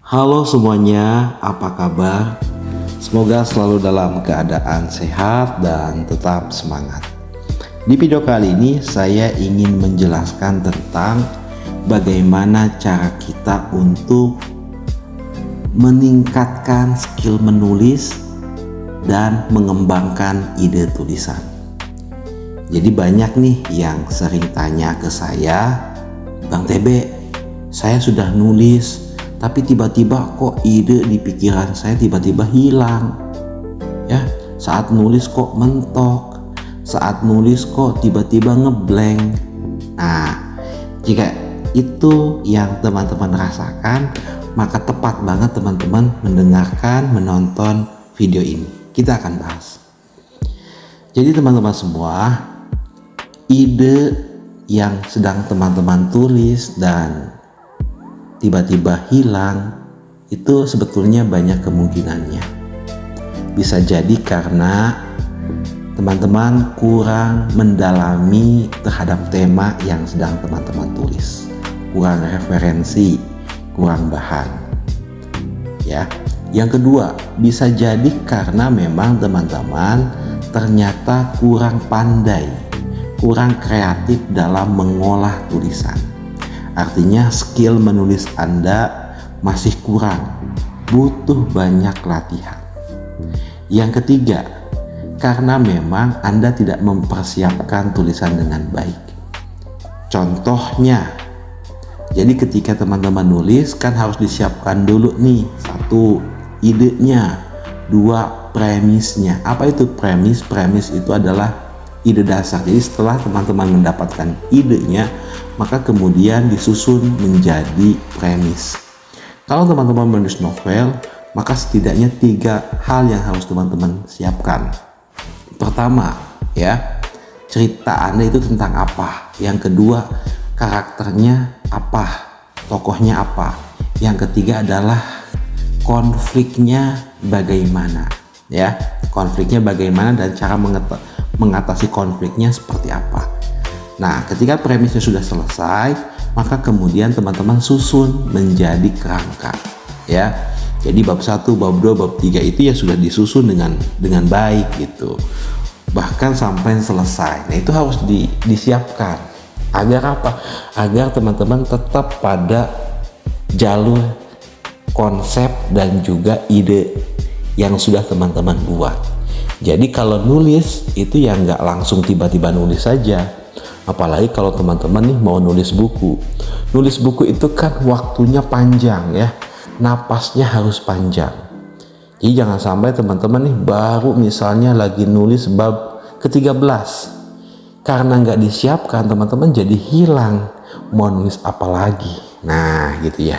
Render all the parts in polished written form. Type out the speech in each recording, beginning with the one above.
Halo semuanya, apa kabar? Semoga selalu dalam keadaan sehat dan tetap semangat. Di video kali ini saya ingin menjelaskan tentang bagaimana cara kita untuk meningkatkan skill menulis dan mengembangkan ide tulisan. Jadi banyak nih yang sering tanya ke saya, Bang TB, saya sudah nulis tapi tiba-tiba kok ide di pikiran saya tiba-tiba hilang. Ya, saat nulis kok mentok, saat nulis kok tiba-tiba ngeblank. Nah, jika itu yang teman-teman rasakan, maka tepat banget teman-teman mendengarkan, menonton video ini. Kita akan bahas. Jadi teman-teman semua, ide yang sedang teman-teman tulis dan tiba-tiba hilang itu sebetulnya banyak kemungkinannya. Bisa jadi karena teman-teman kurang mendalami terhadap tema yang sedang teman-teman tulis, kurang referensi, kurang bahan. Ya, yang kedua bisa jadi karena memang teman-teman ternyata kurang pandai, kurang kreatif dalam mengolah tulisan. Artinya skill menulis Anda masih kurang, butuh banyak latihan. Yang ketiga, karena memang Anda tidak mempersiapkan tulisan dengan baik. Contohnya, jadi ketika teman-teman nulis kan harus disiapkan dulu nih, satu, idenya, dua, premisnya. Apa itu premis? Premis itu adalah ide dasar. Jadi setelah teman-teman mendapatkan idenya, maka kemudian disusun menjadi premis. Kalau teman-teman menulis novel, maka setidaknya 3 hal yang harus teman-teman siapkan. Pertama, ya, cerita Anda itu tentang apa. Yang kedua, karakternya apa, tokohnya apa. Yang ketiga adalah konfliknya bagaimana, ya, konfliknya bagaimana dan cara mengatasi konfliknya seperti apa. Nah, ketika premisnya sudah selesai, maka kemudian teman-teman susun menjadi kerangka, ya. Jadi bab 1, bab 2, bab 3 itu ya sudah disusun dengan baik gitu. Bahkan sampai selesai. Nah, itu harus disiapkan. Agar apa? Agar teman-teman tetap pada jalur konsep dan juga ide yang sudah teman-teman buat. Jadi kalau nulis itu ya nggak langsung tiba-tiba nulis saja. Apalagi kalau teman-teman nih mau nulis buku. Nulis buku itu kan waktunya panjang ya. Napasnya harus panjang. Jadi jangan sampai teman-teman nih baru misalnya lagi nulis bab ke-13. Karena nggak disiapkan, teman-teman jadi hilang mau nulis apa lagi. Nah gitu ya.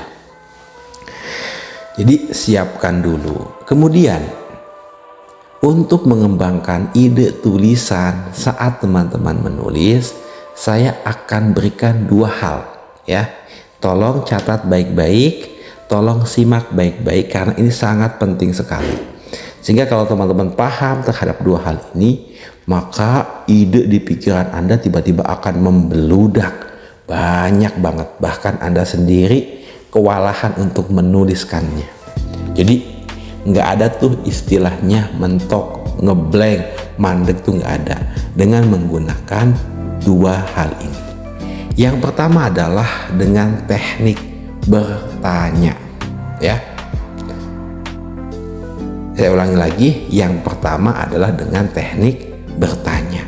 Jadi siapkan dulu. Kemudian untuk mengembangkan ide tulisan saat teman-teman menulis, saya akan berikan 2 hal ya. Tolong catat baik-baik, tolong simak baik-baik karena ini sangat penting sekali. Sehingga kalau teman-teman paham terhadap 2 hal ini, maka ide di pikiran Anda tiba-tiba akan membeludak banyak banget. Bahkan Anda sendiri kewalahan untuk menuliskannya. Jadi nggak ada tuh istilahnya mentok, ngeblank, mandek tuh nggak ada dengan menggunakan 2 hal ini. Yang pertama adalah dengan teknik bertanya, ya. Saya ulangi lagi, yang pertama adalah dengan teknik bertanya.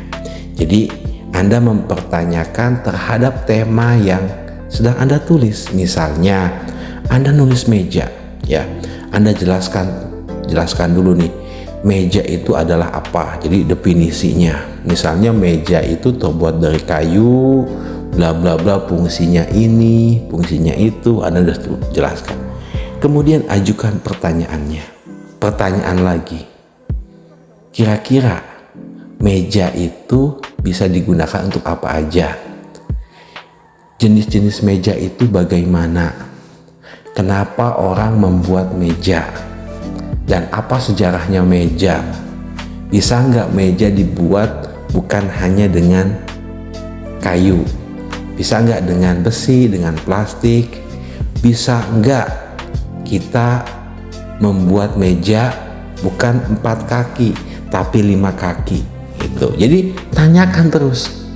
Jadi Anda mempertanyakan terhadap tema yang sedang Anda tulis. Misalnya Anda nulis meja, ya. Anda jelaskan dulu nih, meja itu adalah apa, jadi definisinya. Misalnya meja itu terbuat dari kayu, bla bla bla, fungsinya ini, fungsinya itu, Anda sudah jelaskan. Kemudian ajukan pertanyaannya. Pertanyaan lagi, kira-kira meja itu bisa digunakan untuk apa aja? Jenis-jenis meja itu bagaimana? Kenapa orang membuat meja? Dan apa sejarahnya meja? Bisa nggak meja dibuat bukan hanya dengan kayu? Bisa nggak dengan besi, dengan plastik? Bisa nggak kita membuat meja bukan 4 kaki tapi 5 kaki gitu. Jadi tanyakan terus,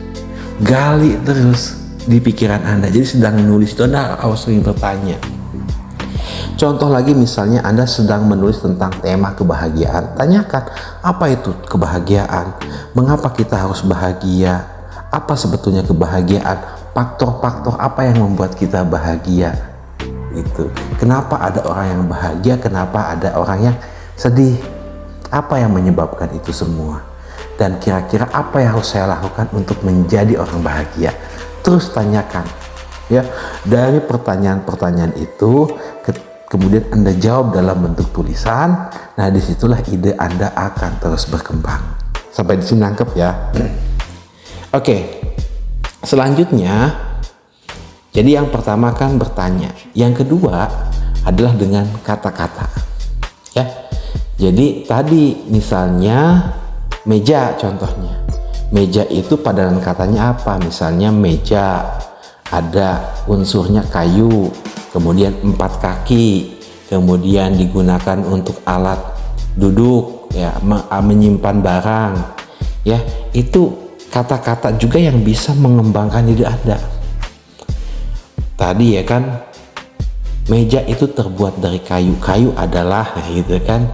gali terus di pikiran Anda. Jadi sedang menulis itu Anda harus sering bertanya. Contoh lagi, misalnya Anda sedang menulis tentang tema kebahagiaan, tanyakan apa itu kebahagiaan, mengapa kita harus bahagia, apa sebetulnya kebahagiaan, faktor-faktor apa yang membuat kita bahagia itu. Kenapa ada orang yang bahagia, kenapa ada orang yang sedih, apa yang menyebabkan itu semua, dan kira-kira apa yang harus saya lakukan untuk menjadi orang bahagia. Terus tanyakan ya. Dari pertanyaan-pertanyaan itu kemudian Anda jawab dalam bentuk tulisan. Nah, disitulah ide Anda akan terus berkembang. Sampai di sini nangkep ya. Oke, selanjutnya, jadi yang pertama kan bertanya, yang kedua adalah dengan kata-kata ya. Jadi tadi misalnya meja, contohnya meja itu padanan katanya apa? Misalnya meja ada unsurnya kayu, kemudian 4 kaki, kemudian digunakan untuk alat duduk ya, menyimpan barang ya. Itu kata-kata juga yang bisa mengembangkan ide Anda. Tadi ya kan, meja itu terbuat dari kayu, kayu adalah gitu kan.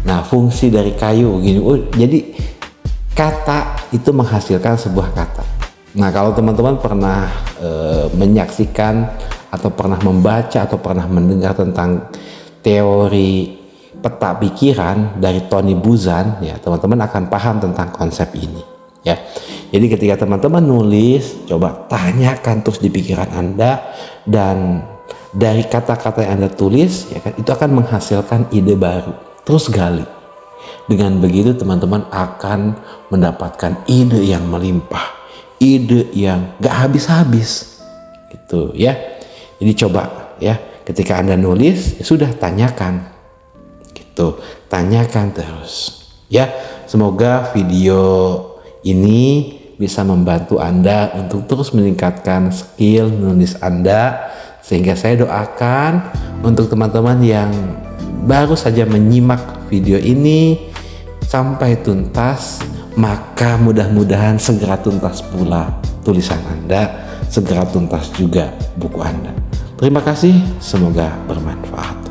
Nah, fungsi dari kayu gini. Jadi kata itu menghasilkan sebuah kata. Nah, kalau teman-teman pernah menyaksikan atau pernah membaca atau pernah mendengar tentang teori peta pikiran dari Tony Buzan ya, teman-teman akan paham tentang konsep ini ya. Jadi ketika teman-teman nulis, coba tanyakan terus di pikiran Anda, dan dari kata-kata yang Anda tulis ya kan, itu akan menghasilkan ide baru. Terus gali. Dengan begitu teman-teman akan mendapatkan ide yang melimpah, ide yang gak habis-habis gitu ya. Jadi coba ya, ketika Anda nulis ya sudah, tanyakan gitu, tanyakan terus ya. Semoga video ini bisa membantu Anda untuk terus meningkatkan skill menulis Anda, sehingga saya doakan untuk teman-teman yang baru saja menyimak video ini sampai tuntas, maka mudah-mudahan segera tuntas pula tulisan Anda, segera tuntas juga buku Anda. Terima kasih, semoga bermanfaat.